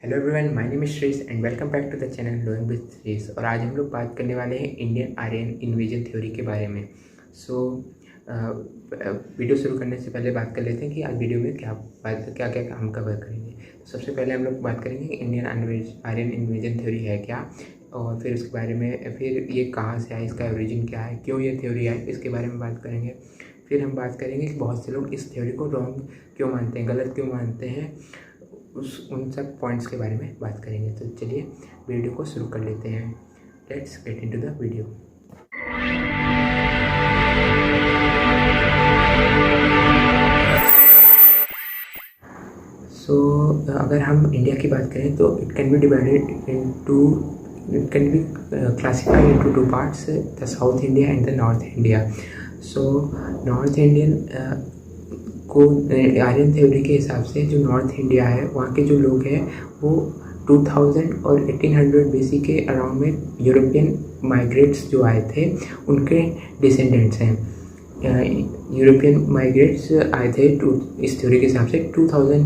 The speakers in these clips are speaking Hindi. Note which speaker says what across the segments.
Speaker 1: Hello everyone, my name is Shreyas and welcome back to the channel learn with Shreyas. और आज हम लोग बात करने वाले हैं इंडियन आर्यन इन्वेजन थ्योरी के बारे में। वीडियो शुरू करने से पहले बात कर लेते हैं कि आज वीडियो में क्या क्या हम कवर करेंगे। सबसे पहले हम लोग बात करेंगे इंडियन आर्यन इन्वेजन थ्योरी है क्या, और फिर उसके बारे में फिर ये कहाँ से आया, इसका ओरिजिन क्या है, क्यों ये थ्योरी आई, इसके बारे में बात करेंगे। फिर हम बात करेंगे कि बहुत से लोग इस थ्योरी को रॉन्ग क्यों मानते हैं, गलत क्यों मानते हैं, उन सब पॉइंट्स के बारे में बात करेंगे। तो चलिए वीडियो को शुरू कर लेते हैं। Let's get into the video. अगर हम इंडिया की बात करें तो it can be classified into two parts, the south India and the north India. North Indian को आर्यन थ्योरी के हिसाब से जो नॉर्थ इंडिया है वहाँ के जो लोग हैं वो 2000 और 1800 BC के अराउंड में यूरोपियन माइग्रेट्स जो आए थे उनके डिसेंडेंट्स हैं। यूरोपियन माइग्रेट्स आए थे इस थ्योरी के हिसाब से 2000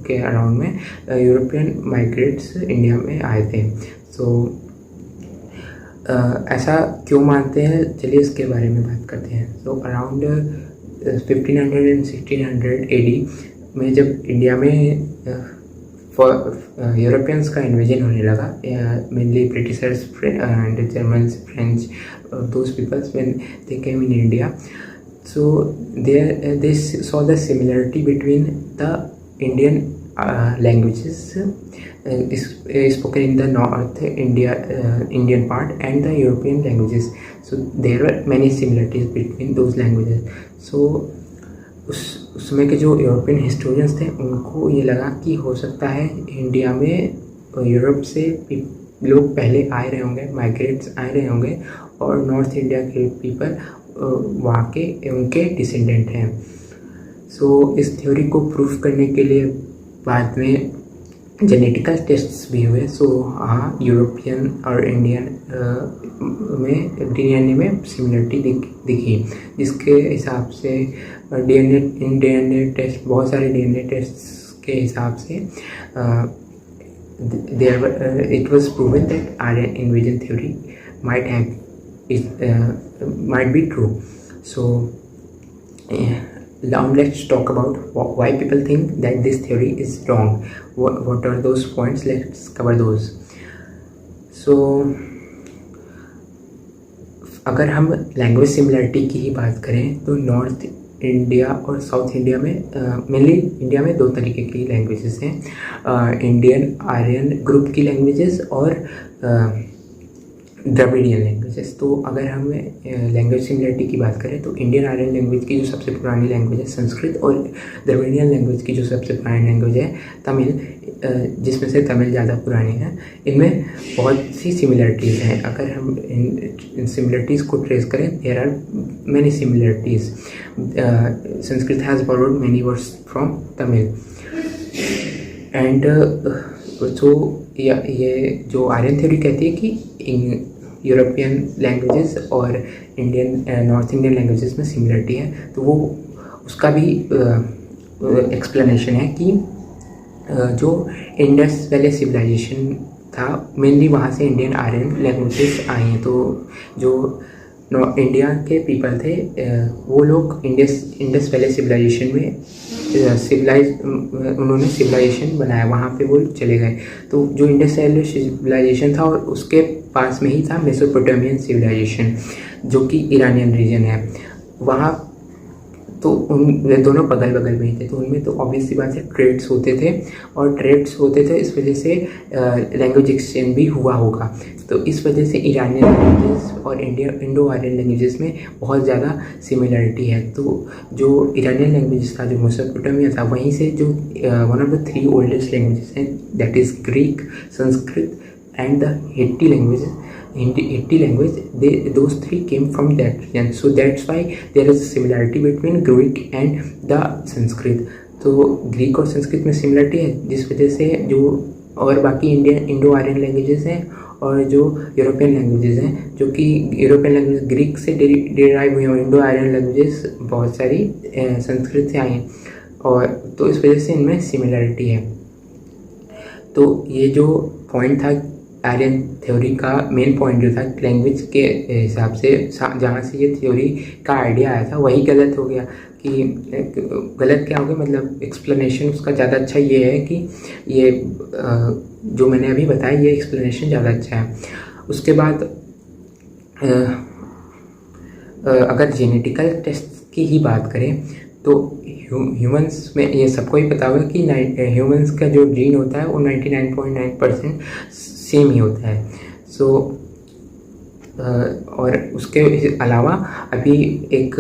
Speaker 1: के अराउंड में यूरोपियन माइग्रेट्स इंडिया में आए थे। ऐसा क्यों मानते हैं, चलिए इसके बारे में बात करते हैं। अराउंड 1500 एंड 1600 AD में जब इंडिया में यूरोपियंस का इन्वेजन होने लगा, mainly Britishers and Germans, French, those peoples when they came in India, so they saw the similarity between the Indian languages spoken in the North Indian part and the European languages. So there were many similarities between those languages. So उस समय के जो यूरोपियन हिस्टोरियंस थे उनको ये लगा कि हो सकता है इंडिया में यूरोप से लोग पहले आए रहे होंगे, माइग्रेट्स आए रहे होंगे, और नॉर्थ इंडिया के पीपल वहाँ के उनके डिसेंडेंट हैं। इस थ्योरी को प्रूफ करने के लिए बाद में जेनेटिकल टेस्ट्स भी हुए। हाँ, यूरोपियन और इंडियन में डीएनए में सिमिलरिटी दिखी, जिसके हिसाब से डीएनए टेस्ट, बहुत सारे डीएनए टेस्ट्स के हिसाब से it was proven that Aryan invasion theory might be true. Now let's talk about why people think that this theory is wrong. What are those points? Let's cover those. अगर हम लैंग्वेज सिमिलरिटी की ही बात करें तो नॉर्थ इंडिया और साउथ इंडिया में, मेनली इंडिया में दो तरीके की लैंग्वेजेस हैं, इंडियन आर्यन ग्रुप की लैंग्वेजेस और द्रविडियन लैंग्वेजेस। तो अगर हम लैंग्वेज सिमिलरिटी की बात करें तो इंडियन आर्यन लैंग्वेज की जो सबसे पुरानी लैंग्वेज है संस्कृत, और द्रविडियन लैंग्वेज की जो सबसे पुरानी लैंग्वेज है तमिल, जिसमें से तमिल ज़्यादा पुरानी है। इनमें बहुत सी सिमिलरिटीज़ हैं। अगर हम इन सिमिलरिटीज़ को ट्रेस करें, there are many similarities. Sanskrit has borrowed many words from Tamil and ये जो आर्यन थ्योरी कहती है कि यूरोपियन लैंग्वेजेस और नॉर्थ इंडियन लैंग्वेजेस में सिमिलरिटी है, तो वो उसका भी एक्सप्लेनेशन है कि जो इंडस वैली सिविलाइजेशन था, मेनली वहाँ से इंडियन आर्यन लैंग्वेजेस आई हैं। तो जो इंडिया के पीपल थे वो लोग इंडस वैली सिविलाइजेशन में उन्होंने सिविलाइजेशन बनाया, वहाँ पे वो चले गए। तो जो इंडस वैली सिविलाइजेशन था और उसके पास में ही था मेसोपोटामियन सिविलाइजेशन, जो कि ईरानियन रीजन है। वहाँ तो उन दोनों बगल बगल में ही थे, तो उनमें तो ऑब्वियस सी बात है ट्रेड्स होते थे, और ट्रेड्स होते थे इस वजह से लैंग्वेज एक्सचेंज भी हुआ होगा। तो इस वजह से ईरानियन लैंग्वेजेस और इंडो आर्यन लैंग्वेजेस में बहुत ज़्यादा सिमिलरिटी है। तो जो ईरानियन लैंग्वेजेस था, जो मेसोपोटामिया था, वहीं से जो one of the 3 oldest languages हैं, that is Greek, Sanskrit and the Hittite language, those 3 came from that region. So that's why there is a similarity between Greek and the Sanskrit. तो ग्रीक और संस्कृत में सिमिलरिटी है, जिस वजह से जो और बाकी इंडो आर्यन लैंग्वेजेस हैं और जो यूरोपियन लैंग्वेजेस हैं, जो कि यूरोपियन लैंग्वेज ग्रीक से डिराइव हुई हैं, इंडो आर्यन लैंग्वेजेस बहुत सारी संस्कृत से आई हैं, और तो इस वजह से इनमें सिमिलरिटी है। तो ये जो पॉइंट था आर्यन थ्योरी का, मेन पॉइंट जो था लैंग्वेज के हिसाब से, जहाँ से ये थ्योरी का आइडिया आया था वही गलत हो गया। कि गलत क्या हो गया, मतलब एक्सप्लेनेशन उसका ज़्यादा अच्छा ये है कि ये जो मैंने अभी बताया ये एक्सप्लेनेशन ज़्यादा अच्छा है। उसके बाद अगर जेनेटिकल टेस्ट की ही बात करें तो ह्यूमंस में ये सबको ही पता होगा कि ह्यूमंस का जो जीन होता है वो 99.9% सेम ही होता है। सो और उसके अलावा अभी एक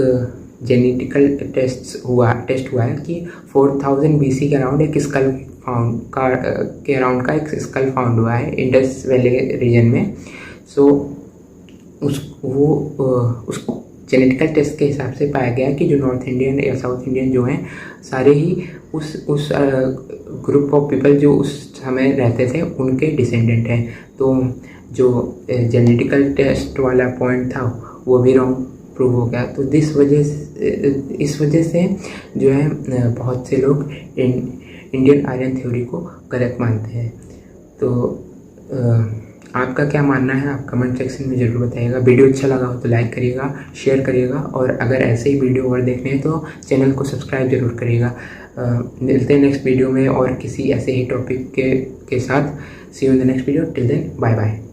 Speaker 1: जेनेटिकल टेस्ट हुआ है कि 4000 BC के अराउंड एक स्कल का एक स्कल फाउंड हुआ है इंडस वैली रीजन में। सो उस जेनेटिकल टेस्ट के हिसाब से पाया गया कि जो नॉर्थ इंडियन या साउथ इंडियन जो हैं सारे ही उस ग्रुप ऑफ पीपल जो उस समय रहते थे उनके डिसेंडेंट हैं। तो जो जेनेटिकल टेस्ट वाला पॉइंट था वो भी रॉन्ग प्रूव हो गया। तो इस वजह से जो है बहुत से लोग इंडियन आर्यन थ्योरी को गलत मानते हैं। तो आपका क्या मानना है आप कमेंट सेक्शन में ज़रूर बताइएगा। वीडियो अच्छा लगा हो तो लाइक करिएगा, शेयर करिएगा, और अगर ऐसे ही वीडियो और देखने हैं तो चैनल को सब्सक्राइब जरूर करिएगा। मिलते हैं नेक्स्ट वीडियो में और किसी ऐसे ही टॉपिक के साथ। See you in the next video. Till then bye bye.